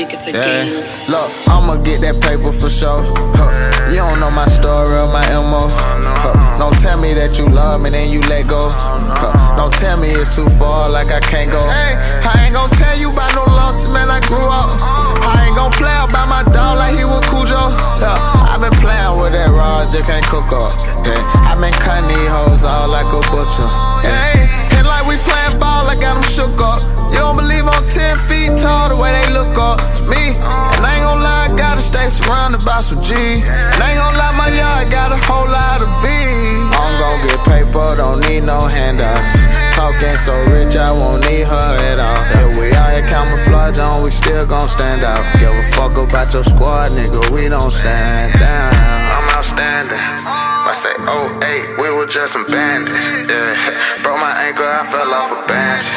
think it's a game. Look, I'ma get that paper for sure. You don't know my story or my MO. Don't tell me that you love me, then you let go. Don't tell me it's too far, like I can't go. Hey, I ain't gon' tell you about no losses, man, I grew up. I ain't gon' play about my dog like he was Cujo. I been playing with that rod, just can't cook up. I been cutting these hoes all like a butcher. And like we playing ball, I got them shook up. You don't believe I'm 10 feet tall, the way they look up to me. And I ain't gon' lie, I gotta stay surrounded by some G. And I ain't gon' lie, my yard got a whole lot of V. I'm gon' get paper, don't need no handouts. Talking so rich, I won't need her at all. If we out here camouflage on, we still gon' stand out. Give a fuck about your squad, nigga, we don't stand down. I'm outstanding. I say 08, we were just some bandits. Broke my ankle, I fell off a bench.